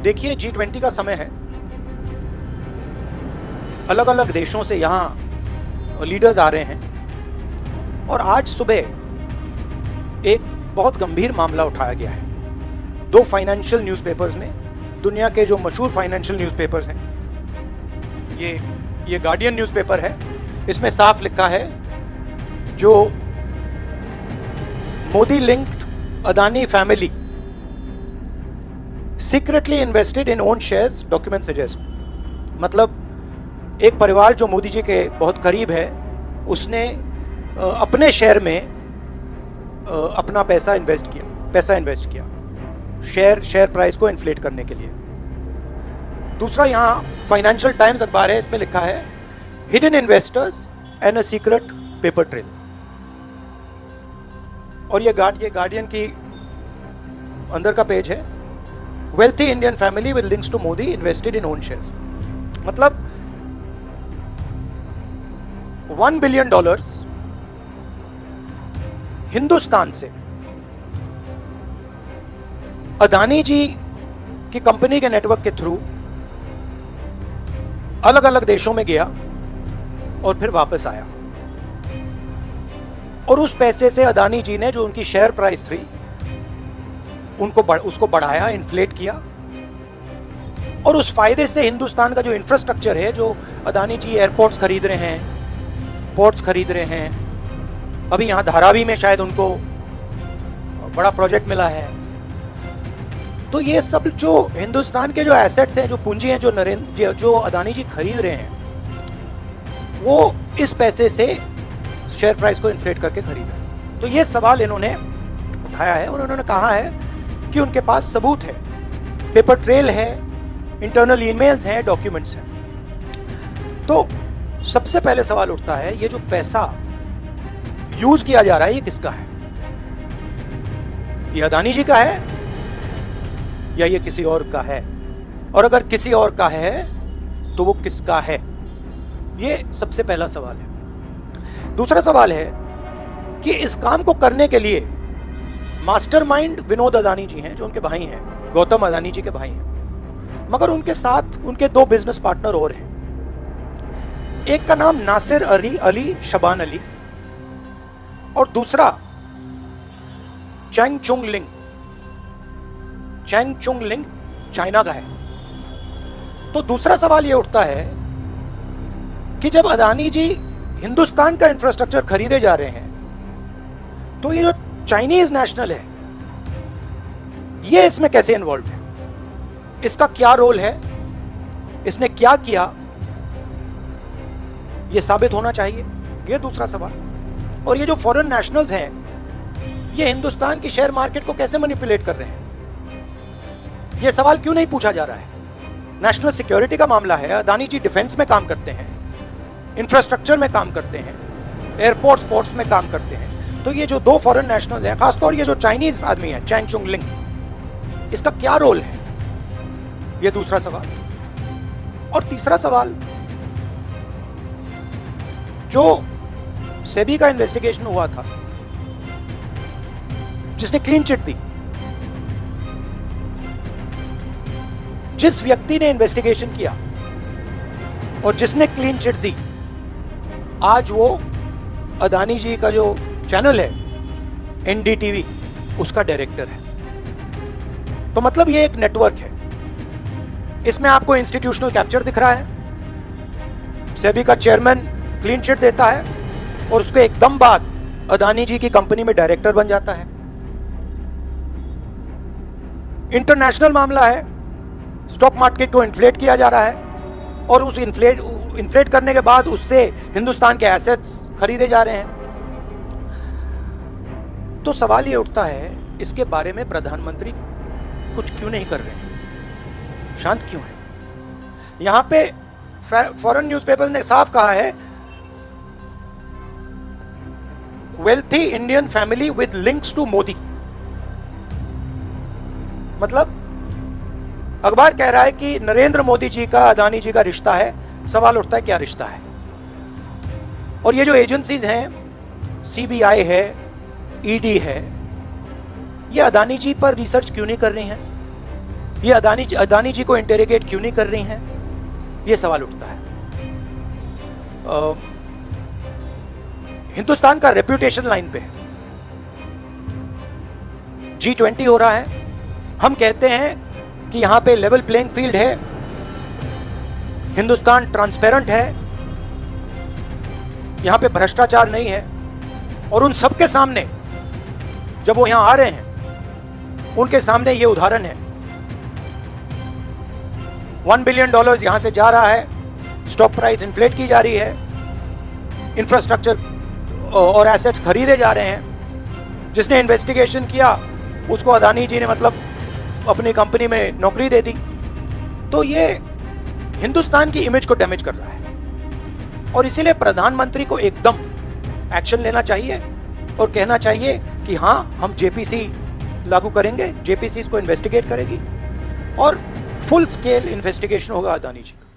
देखिए, G20 का समय है। अलग अलग देशों से यहाँ लीडर्स आ रहे हैं और आज सुबह एक बहुत गंभीर मामला उठाया गया है। दो फाइनेंशियल न्यूज़पेपर्स में, दुनिया के जो मशहूर फाइनेंशियल न्यूज़पेपर्स हैं, ये गार्डियन न्यूज़पेपर है। इसमें साफ लिखा है, जो Modi linked Adani family secretly invested in own shares, document suggest. मतलब एक परिवार जो मोदी जी के बहुत करीब है, उसने अपने शेयर में अपना पैसा इन्वेस्ट किया शेयर प्राइस को इन्फ्लेट करने के लिए। दूसरा, यहाँ फाइनेंशियल टाइम्स अखबार है, इसमें लिखा है hidden investors and a secret paper trail. और ये गार्डियन की अंदर का पेज है, wealthy Indian family with links to Modi invested in own shares. मतलब $1 बिलियन हिंदुस्तान से अदानी जी की कंपनी के नेटवर्क के थ्रू अलग अलग देशों में गया और फिर वापस आया। और उस पैसे से अदानी जी ने, जो उनकी शेयर प्राइस थी, उसको बढ़ाया, इन्फ्लेट किया। और उस फायदे से हिंदुस्तान का जो इंफ्रास्ट्रक्चर है, जो अदानी जी एयरपोर्ट्स खरीद रहे हैं, पोर्ट्स खरीद रहे हैं, अभी यहाँ धारावी में शायद उनको बड़ा प्रोजेक्ट मिला है। तो ये सब जो हिंदुस्तान के जो एसेट्स हैं, जो पूंजी हैं, जो अदानी जी खरीद रहे हैं, वो इस पैसे से शेयर प्राइस को इन्फ्लेट करके खरीदा। तो ये सवाल इन्होंने उठाया है और उन्होंने कहा है कि उनके पास सबूत है, पेपर ट्रेल है, इंटरनल ईमेल्स हैं, डॉक्यूमेंट्स हैं। तो सबसे पहले सवाल उठता है, ये जो पैसा यूज किया जा रहा है, ये किसका है? ये अदानी जी का है या ये किसी और का है? और अगर किसी और का है तो वो किसका है? ये सबसे पहला सवाल है। दूसरा सवाल है कि इस काम को करने के लिए मास्टरमाइंड विनोद अदानी जी हैं, जो उनके भाई हैं, गौतम अदानी जी के भाई हैं, मगर उनके साथ उनके दो बिजनेस पार्टनर और हैं। एक का नाम नासिर अली शबान अली और दूसरा चैंग चुंग लिंग चाइना का है। तो दूसरा सवाल यह उठता है कि जब अदानी जी हिंदुस्तान का इंफ्रास्ट्रक्चर खरीदे जा रहे हैं, तो ये जो चाइनीज नेशनल है, ये इसमें कैसे इन्वॉल्व है? इसका क्या रोल है? इसने क्या किया? ये साबित होना चाहिए। ये दूसरा सवाल। और ये जो फॉरेन नेशनल्स हैं, ये हिंदुस्तान की शेयर मार्केट को कैसे मैनिपुलेट कर रहे हैं? ये सवाल क्यों नहीं पूछा जा रहा है? नेशनल सिक्योरिटी का मामला है। अदानी जी डिफेंस में काम करते हैं, इंफ्रास्ट्रक्चर में काम करते हैं, एयरपोर्ट्स पोर्ट्स में काम करते हैं। तो ये जो दो फॉरेन नेशनल्स हैं, खासतौर ये जो चाइनीज आदमी है चैंग चुंग लिंग, इसका क्या रोल है? ये दूसरा सवाल। और तीसरा सवाल, जो सेबी का इन्वेस्टिगेशन हुआ था, जिसने क्लीन चिट दी, जिस व्यक्ति ने इन्वेस्टिगेशन किया और जिसने क्लीन चिट दी, आज वो अदानी जी का जो चैनल है NDTV, उसका डायरेक्टर है। तो मतलब ये एक नेटवर्क है। इसमें आपको इंस्टीट्यूशनल कैप्चर दिख रहा है। सेबी का चेयरमैन क्लीन चिट देता है और उसके एकदम बाद अदानी जी की कंपनी में डायरेक्टर बन जाता है। इंटरनेशनल मामला है, स्टॉक मार्केट को इन्फ्लेट किया जा रहा है और उस इन्फ्लेट करने के बाद उससे हिंदुस्तान के एसेट्स खरीदे जा रहे हैं। तो सवाल ये उठता है, इसके बारे में प्रधानमंत्री कुछ क्यों नहीं कर रहे हैं? शांत क्यों है? यहां पे फॉरेन न्यूज़पेपर ने साफ कहा है, wealthy Indian family with links to Modi. मतलब अखबार कह रहा है कि नरेंद्र मोदी जी का अदानी जी का रिश्ता है। सवाल उठता है, क्या रिश्ता है? और ये जो एजेंसीज हैं, CBI है, ED है, ये अदानी जी पर रिसर्च क्यों नहीं कर रही हैं? ये अदानी जी को इंटेरोगेट क्यों नहीं कर रही हैं, ये सवाल उठता है। हिंदुस्तान का रेप्यूटेशन लाइन पे है। G20 हो रहा है, हम कहते हैं कि यहां पे लेवल प्लेइंग फील्ड है, हिंदुस्तान ट्रांसपेरेंट है, यहां पे भ्रष्टाचार नहीं है, और उन सबके सामने जब वो यहां आ रहे हैं उनके सामने ये उदाहरण है। $1 बिलियन यहां से जा रहा है, स्टॉक प्राइस इन्फ्लेट की जा रही है, इंफ्रास्ट्रक्चर और एसेट्स खरीदे जा रहे हैं। जिसने इन्वेस्टिगेशन किया उसको अदानी जी ने मतलब अपनी कंपनी में नौकरी दे दी। तो ये हिंदुस्तान की इमेज को डैमेज कर रहा है, और इसीलिए प्रधानमंत्री को एकदम एक्शन लेना चाहिए और कहना चाहिए कि हाँ, हम जेपीसी लागू करेंगे, जेपीसी इसको इन्वेस्टिगेट करेगी और फुल स्केल इन्वेस्टिगेशन होगा अदानी जी का।